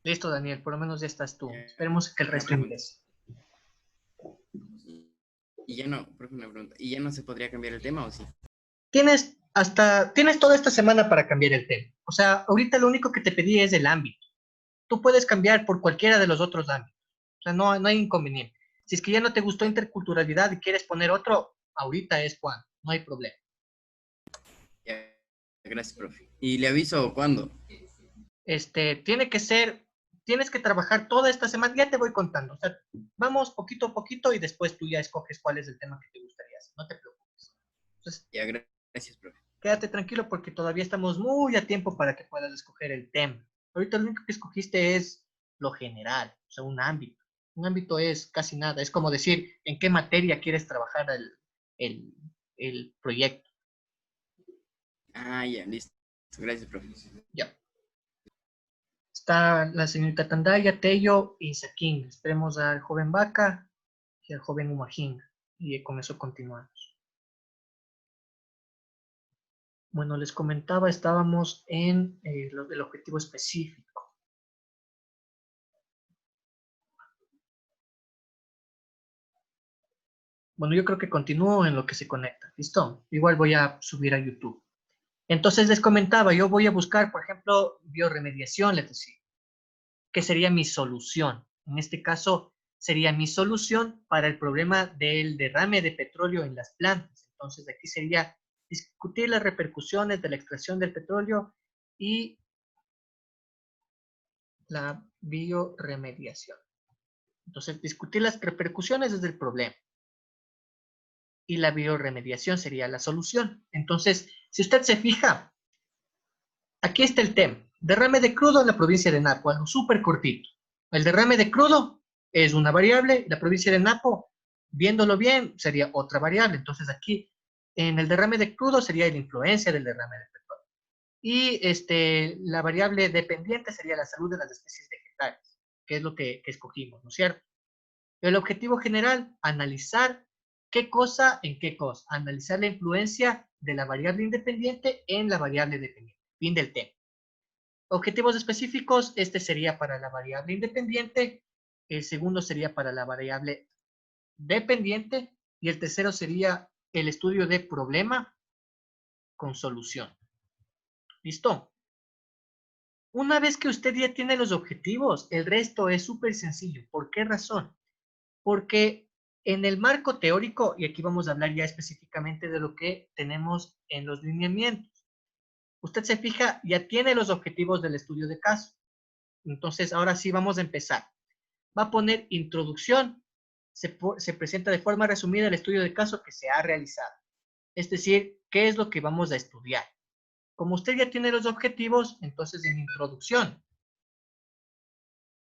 Listo, Daniel, por lo menos ya estás tú. Ya, Esperemos que el una resto pregunta. ingrese. Y ya no, profe, una pregunta. ¿Y ya no se podría cambiar el tema o sí? Tienes toda esta semana para cambiar el tema. O sea, ahorita lo único que te pedí es el ámbito. Tú puedes cambiar por cualquiera de los otros ámbitos. O sea, no hay inconveniente. Si es que ya no te gustó Ya, interculturalidad y quieres poner otro, ahorita es cuando, no hay problema. ya, gracias, profe. ¿Y le aviso cuándo? Tiene que ser, tienes que trabajar toda esta semana, ya te voy contando. O sea, vamos poquito a poquito y después tú ya escoges cuál es el tema que te gustaría hacer. No te preocupes. Entonces, Ya, gracias, profe. quédate tranquilo porque todavía estamos muy a tiempo para que puedas escoger el tema. Ahorita lo único que escogiste es lo general, o sea, un ámbito. Un ámbito es casi nada, es como decir en qué materia quieres trabajar el, el proyecto. Ah, ya, listo. Gracias, profe. Ya. Está la señorita Tandaya, Tello y Saquín. Esperemos al joven Vaca y al joven Humajin. Y con eso continuamos. Bueno, les comentaba, estábamos en el objetivo específico. Bueno, yo creo que continúo en lo que se conecta. ¿Listo? Igual voy a subir a YouTube. Entonces les comentaba, yo voy a buscar, por ejemplo, bioremediación, les decía, que sería mi solución. En este caso, sería mi solución para el problema del derrame de petróleo en las plantas. Entonces, aquí sería discutir las repercusiones de la extracción del petróleo y la bioremediación. Entonces, discutir las repercusiones es el problema y la bioremediación sería la solución. Entonces, si usted se fija, aquí está el tema. Derrame de crudo en la provincia de Napo, algo súper cortito. El derrame de crudo es una variable, la provincia de Napo, viéndolo bien, sería otra variable. Entonces aquí, en el derrame de crudo sería la influencia del derrame de petróleo. Y la variable dependiente sería la salud de las especies vegetales, que es lo que escogimos, ¿no es cierto? El objetivo general, analizar qué cosa en qué cosa, analizar la influencia de la variable independiente en la variable dependiente. Fin del tema. Objetivos específicos, este sería para la variable independiente, el segundo sería para la variable dependiente y el tercero sería el estudio de problema con solución. ¿Listo? Una vez que usted ya tiene los objetivos, el resto es súper sencillo. ¿Por qué razón? Porque en el marco teórico, y aquí vamos a hablar ya específicamente de lo que tenemos en los lineamientos, usted se fija, ya tiene los objetivos del estudio de caso. Entonces, ahora sí vamos a empezar. Va a poner introducción, se presenta de forma resumida el estudio de caso que se ha realizado. Es decir, qué es lo que vamos a estudiar. Como usted ya tiene los objetivos, entonces en introducción,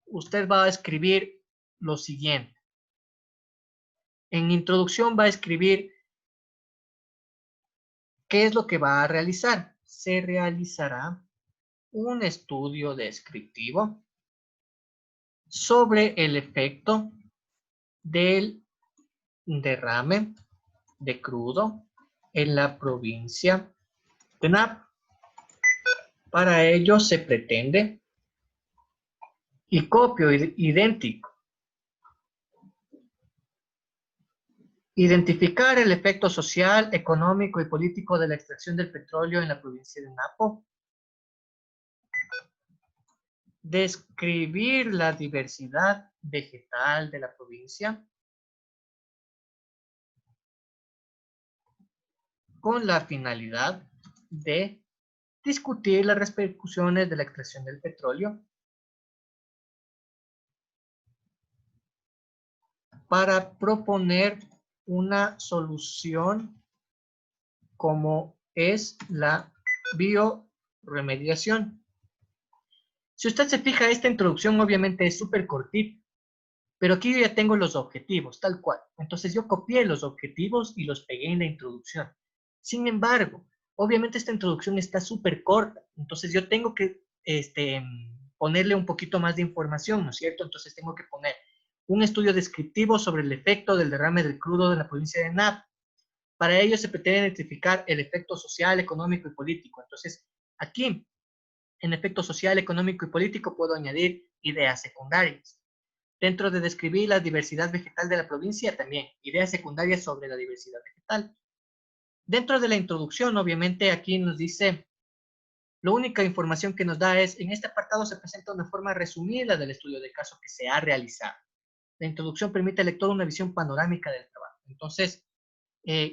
usted va a escribir lo siguiente. En introducción va a escribir qué es lo que va a realizar. Se realizará un estudio descriptivo sobre el efecto del derrame de crudo en la provincia de Napo. Para ello se pretende, y copio idéntico, identificar el efecto social, económico y político de la extracción del petróleo en la provincia de Napo, describir la diversidad vegetal de la provincia con la finalidad de discutir las repercusiones de la extracción del petróleo para proponer una solución como es la bioremediación. Si usted se fija, esta introducción obviamente es súper cortita, pero aquí yo ya tengo los objetivos, tal cual. Entonces yo copié los objetivos y los pegué en la introducción. Sin embargo, obviamente esta introducción está súper corta, entonces yo tengo que ponerle un poquito más de información, ¿no es cierto? Entonces tengo que poner un estudio descriptivo sobre el efecto del derrame del crudo de la provincia de Napo. Para ello se pretende identificar el efecto social, económico y político. Entonces, aquí En efecto social, económico y político puedo añadir ideas secundarias. Dentro de describir la diversidad vegetal de la provincia, también ideas secundarias sobre la diversidad vegetal. Dentro de la introducción, obviamente, aquí nos dice, la única información que nos da es, en este apartado se presenta una forma resumida del estudio de caso que se ha realizado. La introducción permite al lector una visión panorámica del trabajo. Entonces,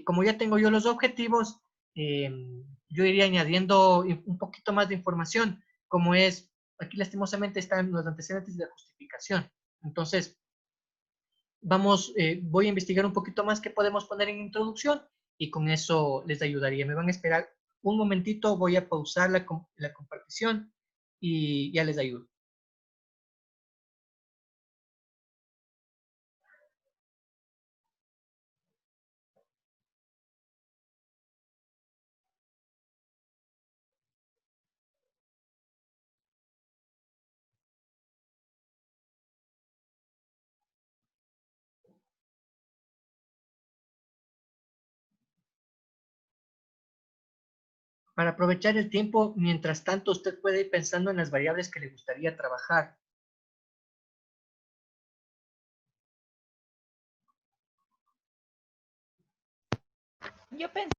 como ya tengo yo los objetivos, yo iría añadiendo un poquito más de información, como es, aquí lastimosamente están los antecedentes de la justificación. Entonces, voy a investigar un poquito más qué podemos poner en introducción y con eso les ayudaría. Me van a esperar un momentito, voy a pausar la compartición y ya les ayudo. Para aprovechar el tiempo, mientras tanto, usted puede ir pensando en las variables que le gustaría trabajar. Yo pensé.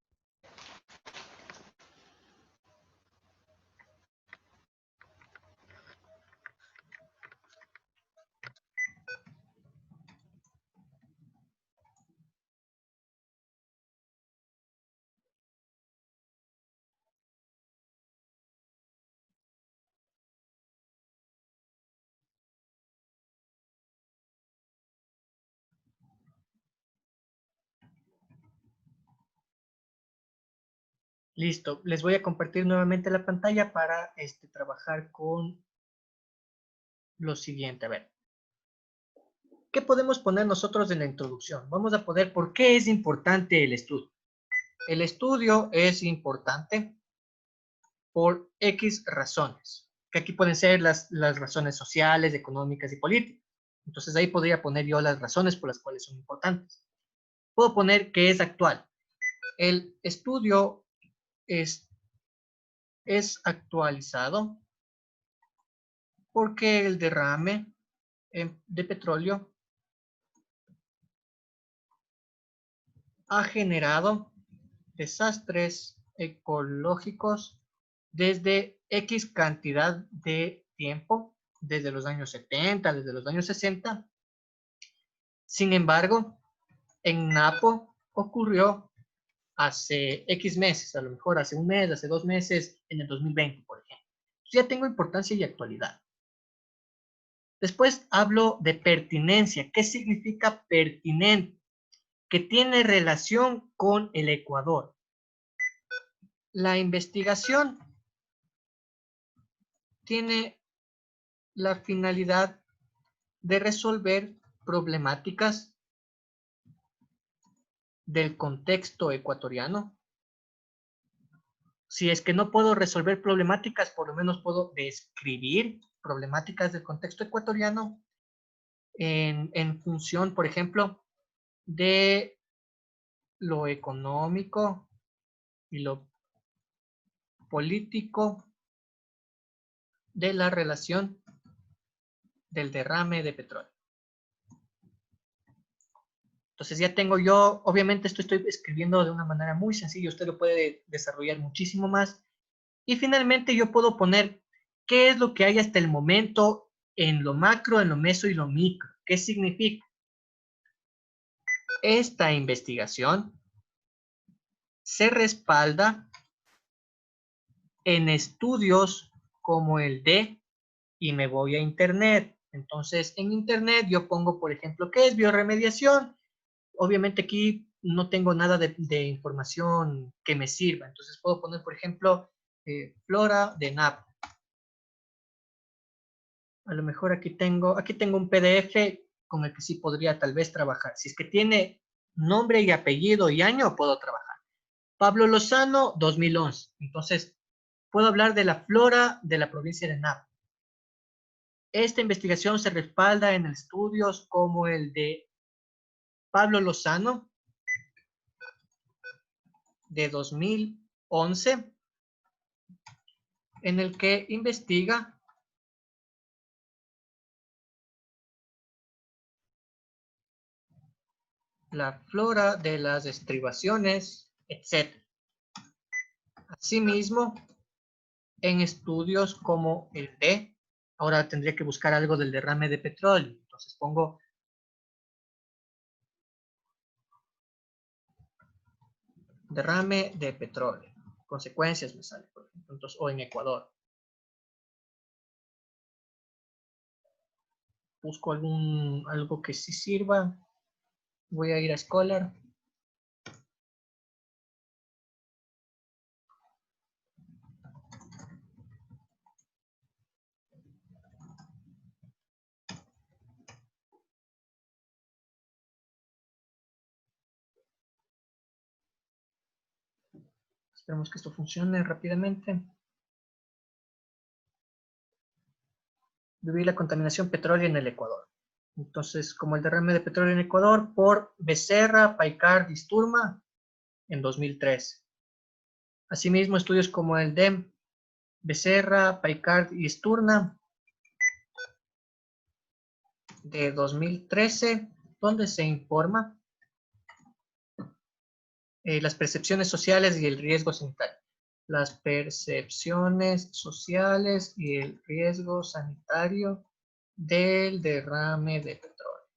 Listo, les voy a compartir nuevamente la pantalla para trabajar con lo siguiente. A ver, ¿qué podemos poner nosotros en la introducción? Vamos a poner por qué es importante el estudio. El estudio es importante por X razones, que aquí pueden ser las razones sociales, económicas y políticas. Entonces ahí podría poner yo las razones por las cuales son importantes. Puedo poner que es actual. El estudio es actualizado porque el derrame de petróleo ha generado desastres ecológicos desde X cantidad de tiempo, desde los años 70, desde los años 60. Sin embargo, en Napo ocurrió hace X meses, a lo mejor hace un mes, hace 2 meses, en el 2020, por ejemplo. Ya tengo importancia y actualidad. Después hablo de pertinencia. ¿Qué significa pertinente? Que tiene relación con el Ecuador. La investigación tiene la finalidad de resolver problemáticas del contexto ecuatoriano. Si es que no puedo resolver problemáticas, por lo menos puedo describir problemáticas del contexto ecuatoriano en función, por ejemplo, de lo económico y lo político de la relación del derrame de petróleo. Entonces ya tengo yo, obviamente esto estoy escribiendo de una manera muy sencilla, usted lo puede desarrollar muchísimo más. Y finalmente yo puedo poner qué es lo que hay hasta el momento en lo macro, en lo meso y lo micro. ¿Qué significa? Esta investigación se respalda en estudios como el de, y me voy a internet. Entonces en internet yo pongo, por ejemplo, ¿qué es biorremediación? Obviamente aquí no tengo nada de información que me sirva. Entonces puedo poner, por ejemplo, flora de Napo. A lo mejor aquí tengo un PDF con el que sí podría tal vez trabajar. Si es que tiene nombre y apellido y año, puedo trabajar. Pablo Lozano, 2011. Entonces, puedo hablar de la flora de la provincia de Napo. Esta investigación se respalda en estudios como el de Pablo Lozano, de 2011, en el que investiga la flora de las estribaciones, etc. Asimismo, en estudios como el de, ahora tendría que buscar algo del derrame de petróleo, entonces pongo derrame de petróleo, consecuencias me sale, por ejemplo, entonces, o en Ecuador. Busco algo que sí sirva, voy a ir a Scholar. Esperemos que esto funcione rápidamente. Vivir la contaminación petrólea en el Ecuador. Entonces, como el derrame de petróleo en Ecuador por Becerra, Paikard y Sturma en 2003. Asimismo, estudios como el de Becerra, Paikard y Sturma de 2013, donde se informa las percepciones sociales y el riesgo sanitario. Las percepciones sociales y el riesgo sanitario del derrame de petróleo.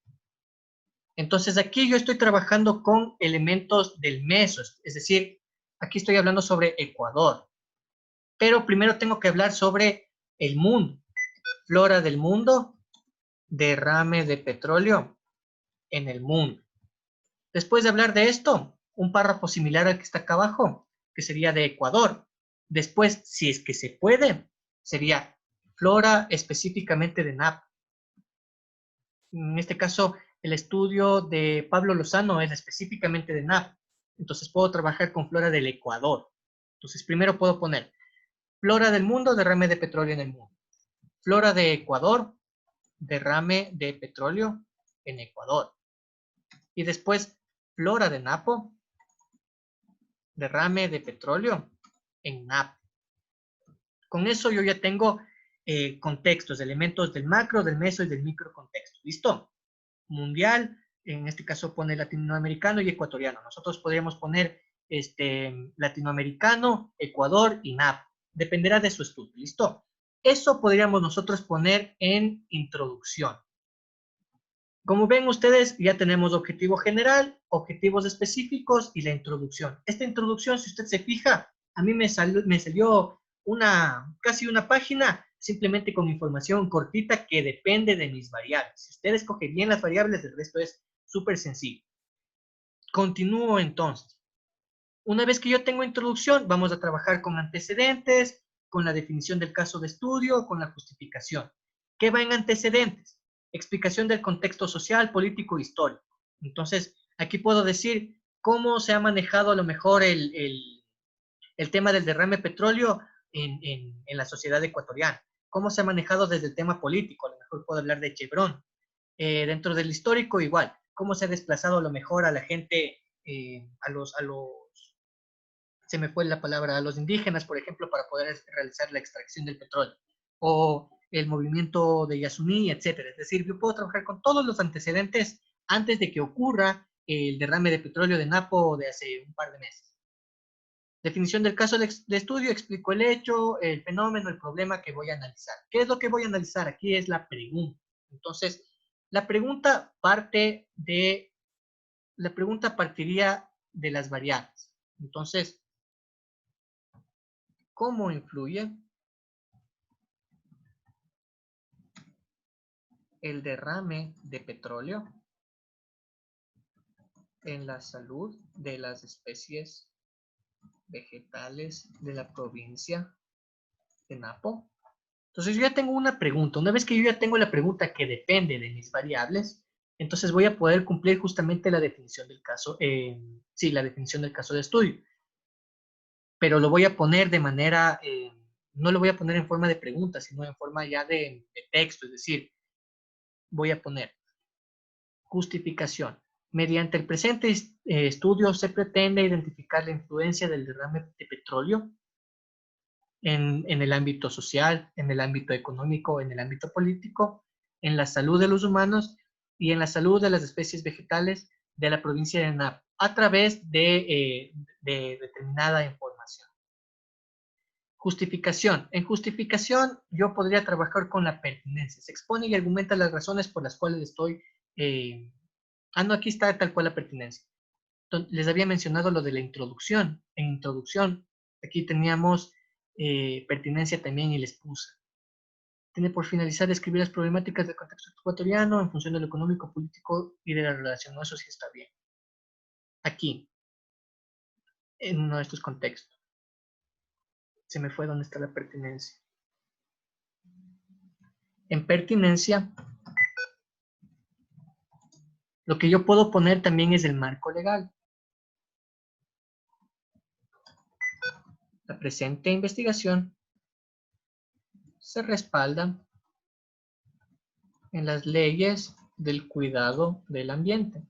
Entonces aquí yo estoy trabajando con elementos del meso, es decir, aquí estoy hablando sobre Ecuador. Pero primero tengo que hablar sobre el mundo, flora del mundo, derrame de petróleo en el mundo. Después de hablar de esto, un párrafo similar al que está acá abajo, que sería de Ecuador. Después, si es que se puede, sería flora específicamente de NAP. En este caso, el estudio de Pablo Lozano es específicamente de NAP. Entonces puedo trabajar con flora del Ecuador. Entonces primero puedo poner flora del mundo, derrame de petróleo en el mundo. Flora de Ecuador, derrame de petróleo en Ecuador. Y después flora de Napo, derrame de petróleo en Napo. Con eso yo ya tengo contextos, elementos del macro, del meso y del micro contexto. ¿Listo? Mundial, en este caso pone latinoamericano y ecuatoriano. Nosotros podríamos poner latinoamericano, Ecuador y NAP. Dependerá de su estudio. ¿Listo? Eso podríamos nosotros poner en introducción. Como ven ustedes, ya tenemos objetivo general, objetivos específicos y la introducción. Esta introducción, si usted se fija, a mí me salió casi una página simplemente con información cortita que depende de mis variables. Si usted escoge bien las variables, el resto es súper sencillo. Continúo entonces. Una vez que yo tengo introducción, vamos a trabajar con antecedentes, con la definición del caso de estudio, con la justificación. ¿Qué va en antecedentes? Explicación del contexto social, político e histórico. Entonces, aquí puedo decir cómo se ha manejado a lo mejor el tema del derrame petróleo en la sociedad ecuatoriana. Cómo se ha manejado desde el tema político, a lo mejor puedo hablar de Chevron. Dentro del histórico igual, cómo se ha desplazado a lo mejor a la gente, se me fue la palabra, a los indígenas, por ejemplo, para poder realizar la extracción del petróleo, o el movimiento de Yasuní, etcétera. Es decir, yo puedo trabajar con todos los antecedentes antes de que ocurra el derrame de petróleo de Napo de hace un par de meses. Definición del caso de estudio, explico el hecho, el fenómeno, el problema que voy a analizar. ¿Qué es lo que voy a analizar? Aquí es la pregunta. Entonces, la pregunta partiría de las variables. Entonces, ¿cómo influye el derrame de petróleo en la salud de las especies vegetales de la provincia de Napo? Entonces yo ya tengo una pregunta. Una vez que yo ya tengo la pregunta que depende de mis variables, entonces voy a poder cumplir justamente la definición del caso, la definición del caso de estudio. Pero lo voy a poner de manera, no lo voy a poner en forma de pregunta, sino en forma ya de texto, es decir, voy a poner justificación. Mediante el presente estudio se pretende identificar la influencia del derrame de petróleo en el ámbito social, en el ámbito económico, en el ámbito político, en la salud de los humanos y en la salud de las especies vegetales de la provincia de Napo, a través de determinada información. Justificación. En justificación yo podría trabajar con la pertinencia. Se expone y argumenta las razones por las cuales estoy... no, aquí está tal cual la pertinencia. Entonces, les había mencionado lo de la introducción. En introducción, aquí teníamos pertinencia también y les puse. Tiene por finalizar escribir las problemáticas del contexto ecuatoriano en función de lo económico, político y de la relación. No, eso sí está bien. Aquí, en uno de estos contextos. Se me fue donde está la pertinencia. En pertinencia, lo que yo puedo poner también es el marco legal. La presente investigación se respalda en las leyes del cuidado del ambiente.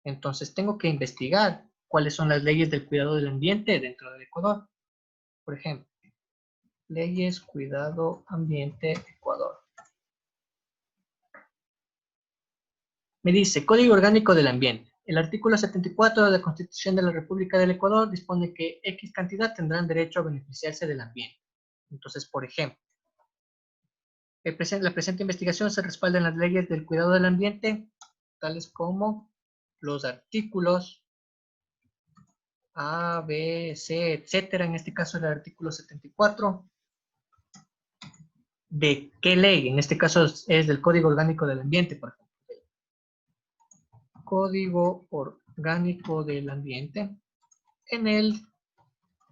Entonces tengo que investigar cuáles son las leyes del cuidado del ambiente dentro del Ecuador. Por ejemplo, leyes cuidado ambiente Ecuador. Me dice, Código Orgánico del Ambiente. El artículo 74 de la Constitución de la República del Ecuador dispone que X cantidad tendrán derecho a beneficiarse del ambiente. Entonces, por ejemplo, la presente investigación se respalda en las leyes del cuidado del ambiente, tales como los artículos A, B, C, etcétera. En este caso, el artículo 74. ¿De qué ley? En este caso es del Código Orgánico del Ambiente, por ejemplo. Código Orgánico del Ambiente, en el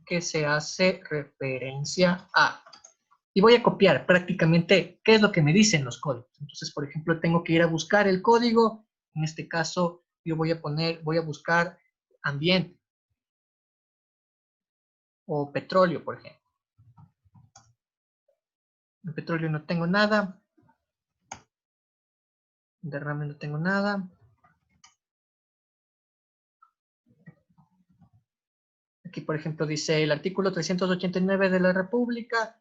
que se hace referencia a... Y voy a copiar prácticamente qué es lo que me dicen los códigos. Entonces, por ejemplo, tengo que ir a buscar el código. En este caso, yo voy a buscar ambiente. O petróleo, por ejemplo. En petróleo no tengo nada. Derrame no tengo nada. Aquí, por ejemplo, dice el artículo 389 de la República,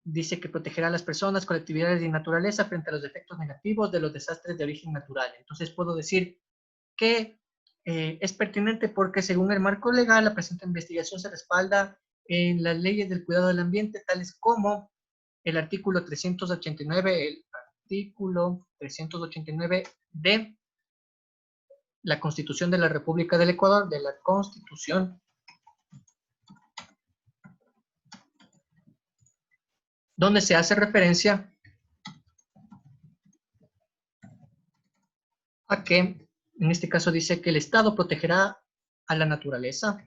dice que protegerá a las personas, colectividades y naturaleza frente a los efectos negativos de los desastres de origen natural. Entonces puedo decir que es pertinente porque según el marco legal, la presente investigación se respalda en las leyes del cuidado del ambiente, tales como el artículo 389 de la Constitución de la República del Ecuador, de la Constitución, donde se hace referencia a que, en este caso dice que el Estado protegerá a la naturaleza,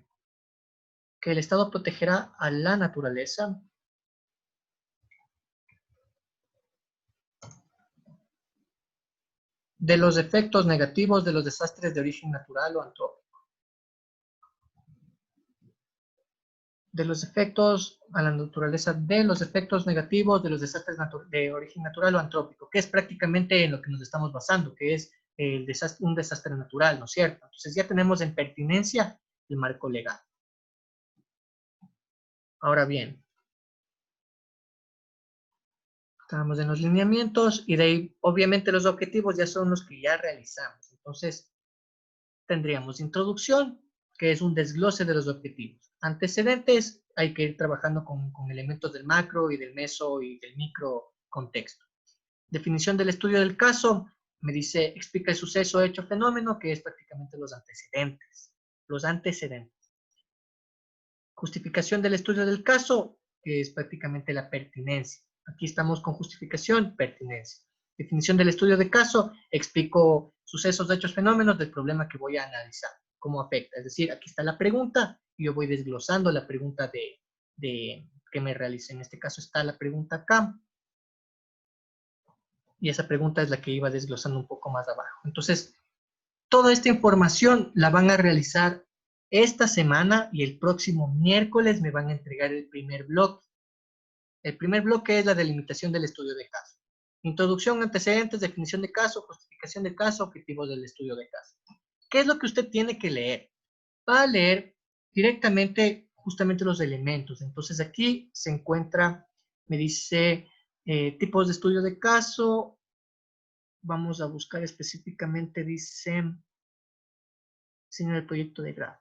que el Estado protegerá a la naturaleza de los efectos negativos de los desastres de origen natural o antrópico. De los efectos a la naturaleza, de los efectos negativos de los desastres de origen natural o antrópico, que es prácticamente en lo que nos estamos basando, que es un desastre natural, ¿no es cierto? Entonces ya tenemos en pertinencia el marco legal. Ahora bien, estamos en los lineamientos y de ahí, obviamente, los objetivos ya son los que ya realizamos. Entonces, tendríamos introducción, que es un desglose de los objetivos. Antecedentes, hay que ir trabajando con elementos del macro y del meso y del micro contexto. Definición del estudio del caso, me dice, explica el suceso, hecho, fenómeno, que es prácticamente los antecedentes. Los antecedentes. Justificación del estudio del caso, que es prácticamente la pertinencia. Aquí estamos con justificación, pertinencia. Definición del estudio de caso, explico sucesos, hechos, fenómenos del problema que voy a analizar, cómo afecta. Es decir, aquí está la pregunta y yo voy desglosando la pregunta que me realicé. En este caso está la pregunta acá. Y esa pregunta es la que iba desglosando un poco más abajo. Entonces, toda esta información la van a realizar esta semana y el próximo miércoles me van a entregar el primer bloque. El primer bloque es la delimitación del estudio de caso. Introducción, antecedentes, definición de caso, justificación de caso, objetivos del estudio de caso. ¿Qué es lo que usted tiene que leer? Va a leer directamente justamente los elementos. Entonces aquí se encuentra, me dice tipos de estudio de caso. Vamos a buscar específicamente, dice, diseño del proyecto de grado.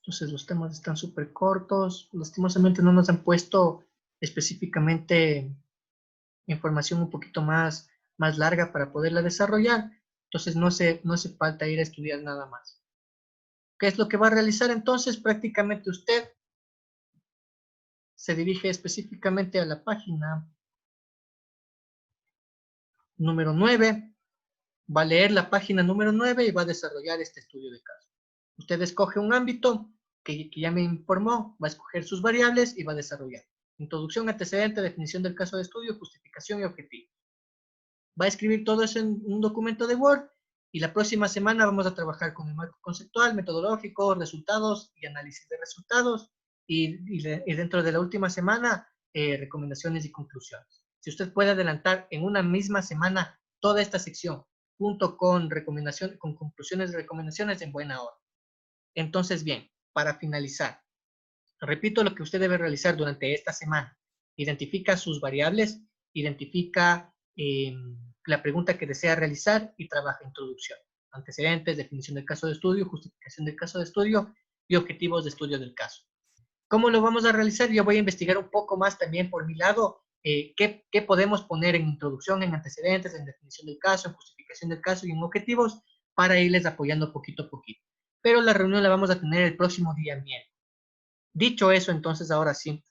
Entonces los temas están súper cortos. Lastimosamente no nos han puesto específicamente información un poquito más larga para poderla desarrollar. Entonces no hace falta ir a estudiar nada más. ¿Qué es lo que va a realizar entonces? Prácticamente usted se dirige específicamente a la página número 9, va a leer la página número 9 y va a desarrollar este estudio de caso. Usted escoge un ámbito que ya me informó, va a escoger sus variables y va a desarrollar. Introducción, antecedente, definición del caso de estudio, justificación y objetivo. Va a escribir todo eso en un documento de Word y la próxima semana vamos a trabajar con el marco conceptual, metodológico, resultados y análisis de resultados y dentro de la última semana recomendaciones y conclusiones. Si usted puede adelantar en una misma semana toda esta sección junto con con conclusiones y recomendaciones en buena hora. Entonces, bien, para finalizar, repito lo que usted debe realizar durante esta semana. Identifica sus variables, identifica la pregunta que desea realizar y trabaja introducción. Antecedentes, definición del caso de estudio, justificación del caso de estudio y objetivos de estudio del caso. ¿Cómo lo vamos a realizar? Yo voy a investigar un poco más también por mi lado qué podemos poner en introducción, en antecedentes, en definición del caso, en justificación del caso y en objetivos para irles apoyando poquito a poquito. Pero la reunión la vamos a tener el próximo día miércoles. Dicho eso, entonces ahora sí,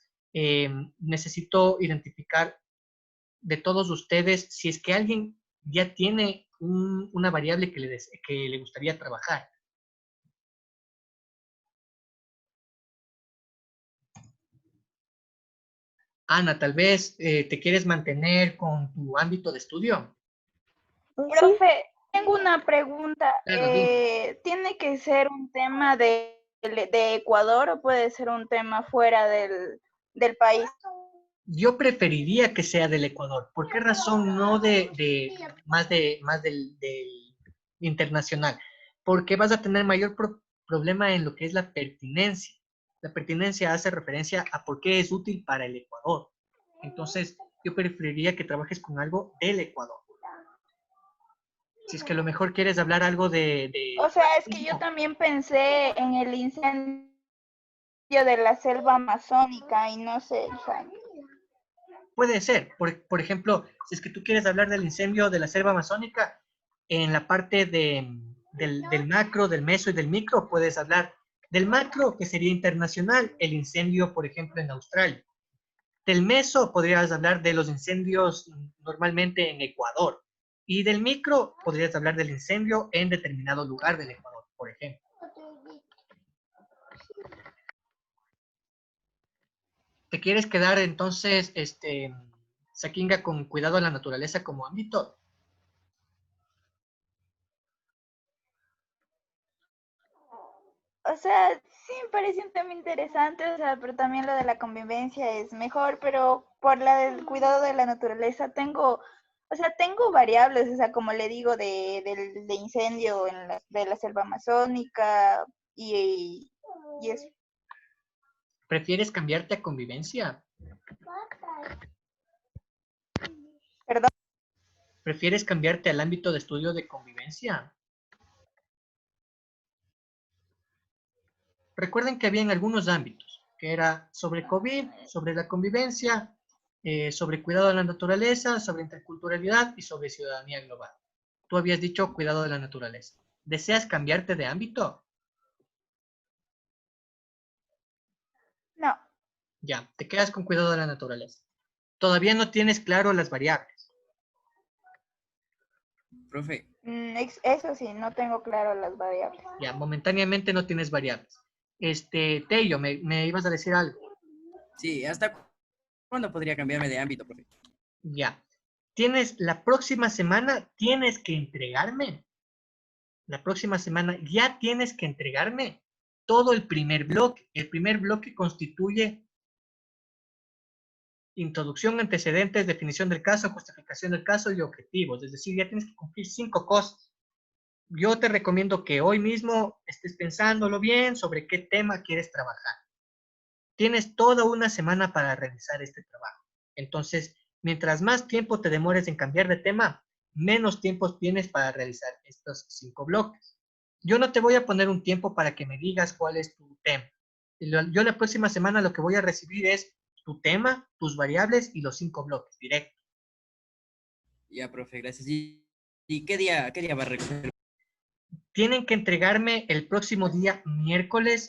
necesito identificar de todos ustedes si es que alguien ya tiene una variable que le gustaría trabajar. Ana, tal vez te quieres mantener con tu ámbito de estudio. Profe, tengo una pregunta. Claro, dime. ¿Tiene que ser un tema de Ecuador o puede ser un tema fuera del país? Yo preferiría que sea del Ecuador. ¿Por qué razón no más del internacional? Porque vas a tener mayor problema en lo que es la pertinencia. La pertinencia hace referencia a por qué es útil para el Ecuador. Entonces, yo preferiría que trabajes con algo del Ecuador. Si es que a lo mejor quieres hablar algo O sea, es que yo también pensé en el incendio de la selva amazónica y no sé, o sea, Puede ser. Por ejemplo, si es que tú quieres hablar del incendio de la selva amazónica, en la parte del macro, del meso y del micro, puedes hablar del macro, que sería internacional, el incendio, por ejemplo, en Australia. Del meso podrías hablar de los incendios normalmente en Ecuador. Y del micro podrías hablar del incendio en determinado lugar del Ecuador, por ejemplo. ¿Te quieres quedar entonces, Sakinga, con cuidado a la naturaleza como ámbito? o sea, sí me parece un tema interesante, o sea, pero también lo de la convivencia es mejor, pero por la del cuidado de la naturaleza tengo variables, o sea, como le digo, de incendio de la selva amazónica y eso. ¿Prefieres cambiarte a convivencia? Perdón. ¿Prefieres cambiarte al ámbito de estudio de convivencia? Recuerden que habían algunos ámbitos, que era sobre COVID, sobre la convivencia, sobre cuidado de la naturaleza, sobre interculturalidad y sobre ciudadanía global. Tú habías dicho cuidado de la naturaleza. ¿Deseas cambiarte de ámbito? No, Ya, te quedas con cuidado de la naturaleza. Todavía no tienes claro las variables. Profe, eso sí, no tengo claro las variables. Ya, momentáneamente no tienes variables. Tello, me ibas a decir algo. sí, ¿hasta cuándo podría cambiarme de ámbito, profe? Ya. La próxima semana tienes que entregarme. La próxima semana ya tienes que entregarme todo el primer bloque. El primer bloque constituye introducción, antecedentes, definición del caso, justificación del caso y objetivos. Es decir, ya tienes que cumplir 5 cosas. yo te recomiendo que hoy mismo estés pensándolo bien sobre qué tema quieres trabajar. Tienes toda una semana para realizar este trabajo. Entonces, mientras más tiempo te demores en cambiar de tema, menos tiempo tienes para realizar estos 5 bloques. Yo no te voy a poner un tiempo para que me digas cuál es tu tema. Yo la próxima semana lo que voy a recibir es tu tema, tus variables y los 5 bloques directo. Ya, profe, gracias. ¿Y qué día va a recoger? Tienen que entregarme el próximo día miércoles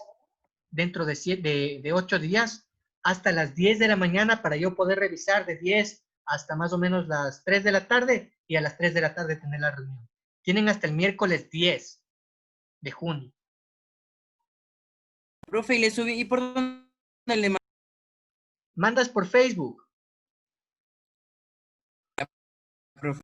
dentro de 8 días hasta las 10 de la mañana para yo poder revisar de 10 hasta más o menos las 3 de la tarde y a las 3 de la tarde tener la reunión. Tienen hasta el miércoles 10 de junio. Profe, y le subí, ¿y por dónde le mandé? Mandas por Facebook. Profe?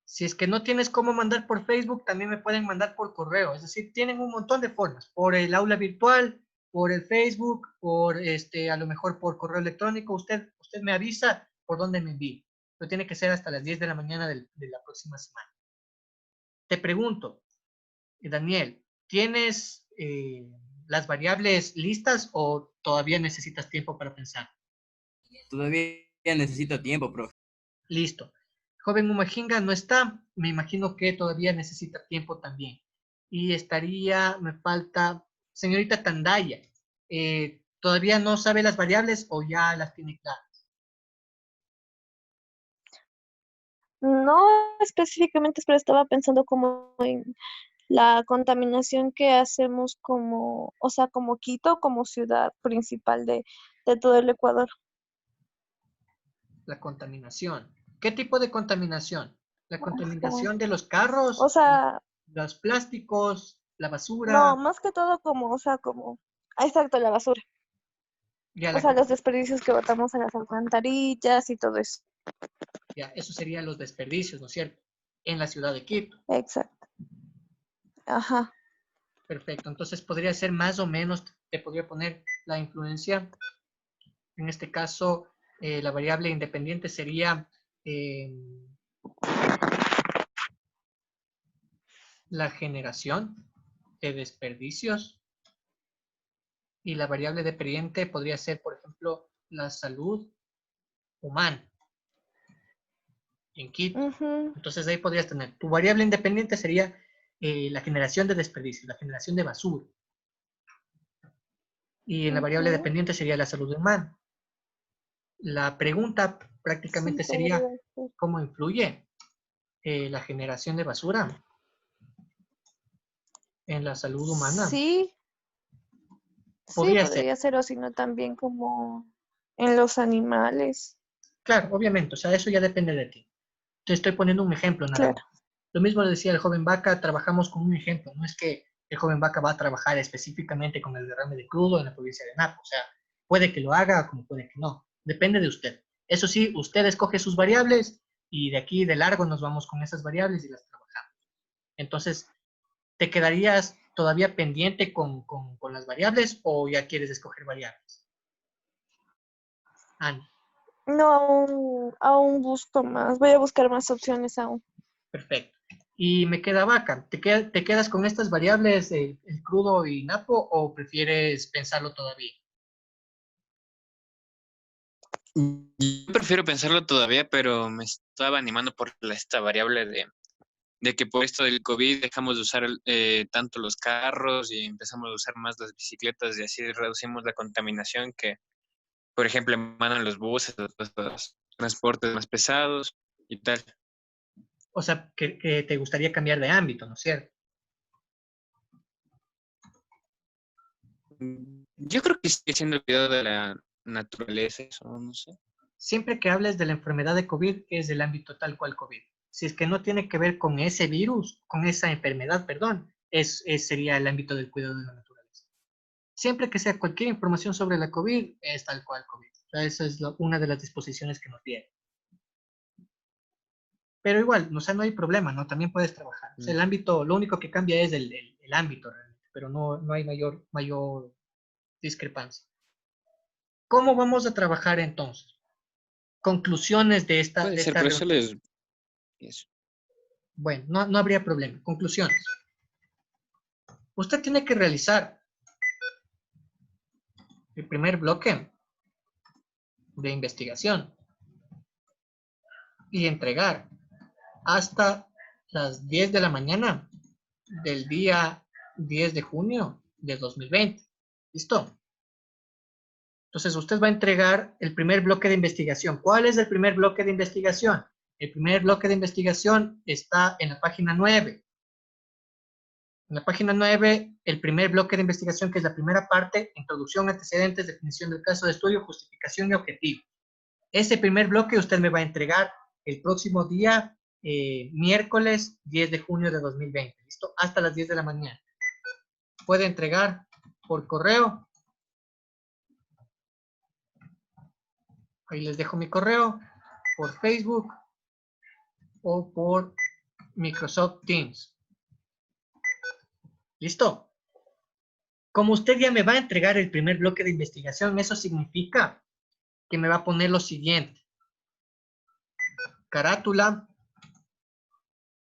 Si es que no tienes cómo mandar por Facebook, también me pueden mandar por correo. Es decir, tienen un montón de formas. Por el aula virtual, por el Facebook, por a lo mejor por correo electrónico. Usted me avisa por dónde me envíe. Pero tiene que ser hasta las 10 de la mañana de la próxima semana. Te pregunto, Daniel, ¿tienes las variables listas o todavía necesitas tiempo para pensar? Todavía necesito tiempo, profe. Listo. Joven Umajinga no está, me imagino que todavía necesita tiempo también. Y me falta, señorita Tandaya, ¿todavía no sabe las variables o ya las tiene claras? No específicamente, pero estaba pensando como en la contaminación que hacemos como, o sea, como Quito, como ciudad principal de todo el Ecuador. La contaminación. ¿Qué tipo de contaminación? La Ajá. contaminación de los O carros, sea, los plásticos, la no, basura, más que todo como, o sea, como, exacto, la basura. ya, O sea, los desperdicios que botamos en las alcantarillas y todo eso. ya, eso serían los desperdicios, ¿no es cierto? En la ciudad de Quito. Exacto. Ajá. Perfecto. Entonces podría ser más o menos, te podría poner la influencia. En este caso, la variable independiente sería la generación de desperdicios y la variable dependiente podría ser, por ejemplo, la salud humana en Quito. Ujú. Entonces ahí podrías tener, tu variable independiente sería la generación de desperdicios, la generación de basura. Y en la variable Ujú. dependiente sería la salud humana. La pregunta Sí, prácticamente sería, podría ser. ¿cómo influye la generación de basura en la salud humana? Sí, sí, Podría ser, podría ser, o si no también como en los animales. claro, obviamente, o sea, eso ya depende de ti. Te estoy poniendo un ejemplo nada Claro. más. Lo mismo le decía el joven Vaca, trabajamos con un ejemplo, no es que el joven Vaca va a trabajar específicamente con el derrame de crudo en la provincia de Napo, o sea, puede que lo haga como puede que no, depende de usted. Eso sí, usted escoge sus variables y de aquí de largo nos vamos con esas variables y las trabajamos. Entonces, ¿te quedarías todavía pendiente con las variables o ya quieres escoger variables? Ana, No, aún busco más. Voy a buscar más opciones aún. perfecto. Y me queda Vaca, ¿te quedas con estas variables, el crudo y Napo, o prefieres pensarlo todavía? Yo prefiero pensarlo todavía, pero me estaba animando por esta variable de que por esto del COVID dejamos de usar tanto los carros y empezamos a usar más las bicicletas y así reducimos la contaminación que, por ejemplo, emanan los buses, los transportes más pesados y tal. O sea, que te gustaría cambiar de ámbito, ¿no es cierto? Yo creo que sigue siendo el cuidado de la naturaleza, eso, no sé. Siempre que hables de la enfermedad de COVID, es del ámbito tal cual COVID. Si es que no tiene que ver con ese virus, con esa enfermedad, perdón, sería el ámbito del cuidado de la naturaleza. Siempre que sea cualquier información sobre la COVID, es tal cual COVID. O sea, esa es una de las disposiciones que nos tiene. Pero igual, o sea, no hay problema, ¿no? También puedes trabajar. O sea, el ámbito, lo único que cambia es el ámbito realmente, pero no hay mayor discrepancia. ¿Cómo vamos a trabajar entonces? Conclusiones de esta, Puede de ser, esta pero reunión. solo es eso. Bueno, no habría problema. Conclusiones. Usted tiene que realizar el primer bloque de investigación y entregar hasta las 10 de la mañana del día 10 de junio de 2020. ¿Listo? Entonces usted va a entregar el primer bloque de investigación. ¿Cuál es el primer bloque de investigación? El primer bloque de investigación está en la página 9. En la página 9, el primer bloque de investigación, que es la primera parte, introducción, antecedentes, definición del caso de estudio, justificación y objetivo. Ese primer bloque usted me va a entregar el próximo día, miércoles 10 de junio de 2020. ¿Listo? Hasta las 10 de la mañana. Puede entregar por correo. Ahí les dejo mi correo, por Facebook o por Microsoft Teams. ¿Listo? Como usted ya me va a entregar el primer bloque de investigación, eso significa que me va a poner lo siguiente. Carátula,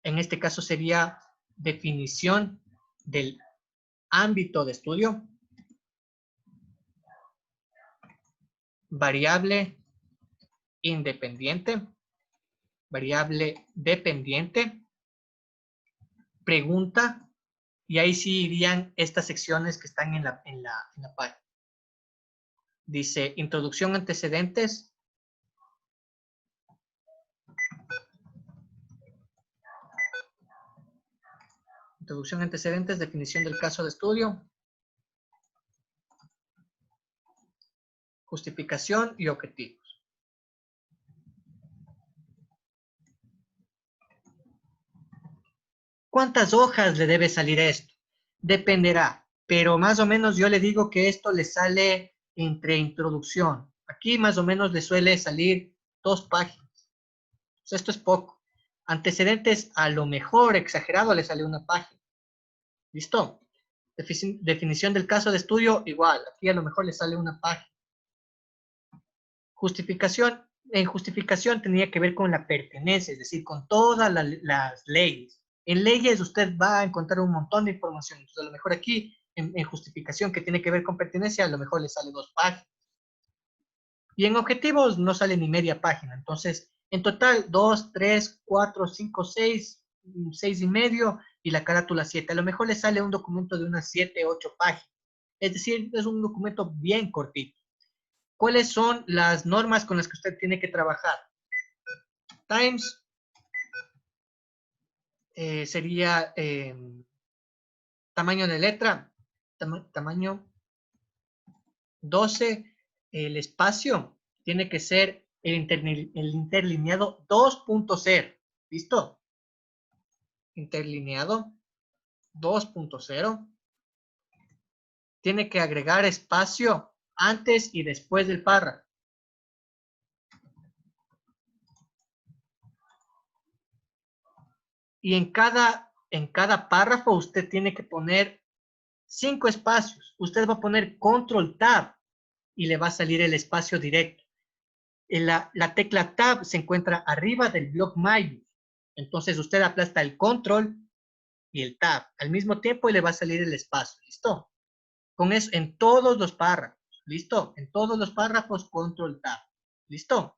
en este caso sería definición del ámbito de estudio. Variable independiente. Variable dependiente. Pregunta. Y ahí sí irían estas secciones que están en la página. Dice introducción, antecedentes. Introducción, antecedentes, definición del caso de estudio. Justificación y objetivos. ¿Cuántas hojas le debe salir esto? Dependerá, pero más o menos yo le digo que esto le sale entre introducción. Aquí más o menos le suele salir 2 páginas. O sea, esto es poco. Antecedentes, a lo mejor exagerado, le sale 1 página. ¿Listo? Definición del caso de estudio, igual. Aquí a lo mejor le sale 1 página. Justificación. En justificación tenía que ver con la pertenencia, es decir, con todas las leyes. En leyes usted va a encontrar un montón de información. Entonces, a lo mejor aquí, en justificación que tiene que ver con pertenencia, a lo mejor le sale 2 páginas. Y en objetivos no sale ni media página. Entonces, en total, 2, 3, 4, 5, 6, 6 y medio, y la carátula 7. A lo mejor le sale un documento de unas 7, 8 páginas. Es decir, es un documento bien cortito. ¿Cuáles son las normas con las que usted tiene que trabajar? Times sería tamaño de letra, tamaño 12, el espacio tiene que ser el interlineado 2.0, ¿listo? Interlineado 2.0. Tiene que agregar espacio antes y después del párrafo. Y en cada párrafo usted tiene que poner 5 espacios. Usted va a poner Control Tab y le va a salir el espacio directo. La tecla Tab se encuentra arriba del bloc mayor. Entonces usted aplasta el Control y el Tab al mismo tiempo y le va a salir el espacio. ¿Listo? Con eso en todos los párrafos. ¿Listo? En todos los párrafos, Control Tab. ¿Listo?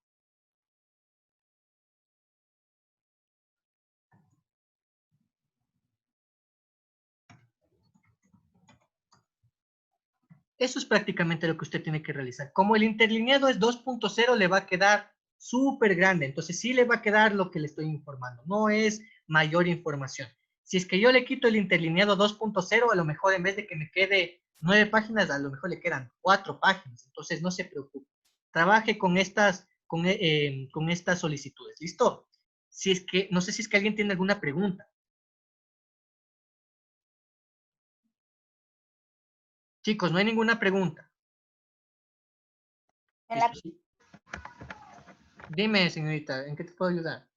Eso es prácticamente lo que usted tiene que realizar. Como el interlineado es 2.0, le va a quedar súper grande. Entonces sí le va a quedar lo que le estoy informando. No es mayor información. Si es que yo le quito el interlineado 2.0, a lo mejor en vez de que me quede 9 páginas, a lo mejor le quedan 4 páginas. Entonces no se preocupe. Trabaje con estas solicitudes. ¿Listo? Si es que, no sé si es que alguien tiene alguna pregunta. Chicos, no hay ninguna pregunta. Sí. Dime, señorita, ¿en qué te puedo ayudar?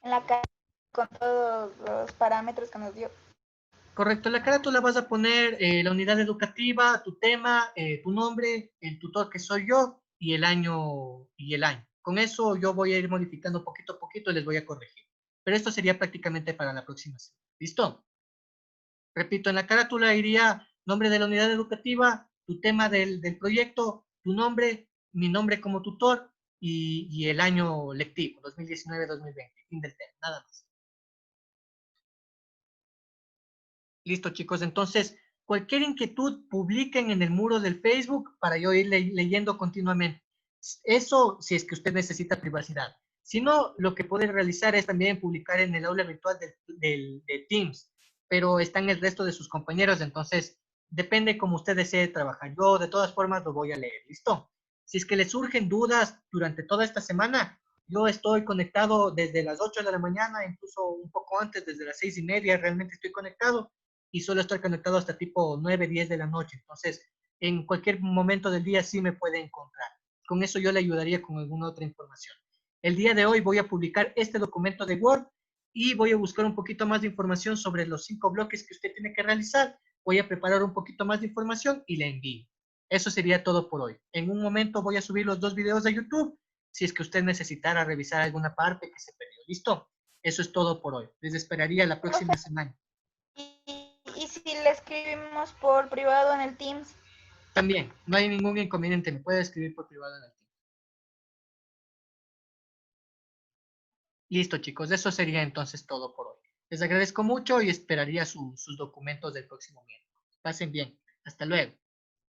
En la carátula con todos los parámetros que nos dio. Correcto, en la carátula vas a poner la unidad educativa, tu tema, tu nombre, el tutor que soy yo y el año. Con eso yo voy a ir modificando poquito a poquito y les voy a corregir. Pero esto sería prácticamente para la próxima semana. ¿Listo? Repito, en la carátula iría nombre de la unidad educativa, tu tema del proyecto, tu nombre, mi nombre como tutor y el año lectivo, 2019-2020, fin del tema, nada más. Listo, chicos. Entonces, cualquier inquietud, publiquen en el muro del Facebook para yo ir leyendo continuamente. Eso si es que usted necesita privacidad. Si no, lo que pueden realizar es también publicar en el aula virtual de Teams, pero está en el resto de sus compañeros, entonces depende como usted desee trabajar. Yo de todas formas lo voy a leer. ¿Listo? Si es que le surgen dudas durante toda esta semana, yo estoy conectado desde las 8 de la mañana, incluso un poco antes, desde las 6:30, realmente estoy conectado y suelo estar conectado hasta tipo 9, 10 de la noche. Entonces, en cualquier momento del día sí me puede encontrar. Con eso yo le ayudaría con alguna otra información. El día de hoy voy a publicar este documento de Word y voy a buscar un poquito más de información sobre los 5 bloques que usted tiene que realizar. Voy a preparar un poquito más de información y le envío. Eso sería todo por hoy. En un momento voy a subir los 2 videos de YouTube si es que usted necesitara revisar alguna parte que se perdió. ¿Listo? Eso es todo por hoy. Les esperaría la próxima semana. Y si le escribimos por privado en el Teams. También, no hay ningún inconveniente. Me puede escribir por privado en el Teams. Listo, chicos. Eso sería entonces todo por hoy. Les agradezco mucho y esperaría sus documentos del próximo miércoles. Pasen bien. Hasta luego.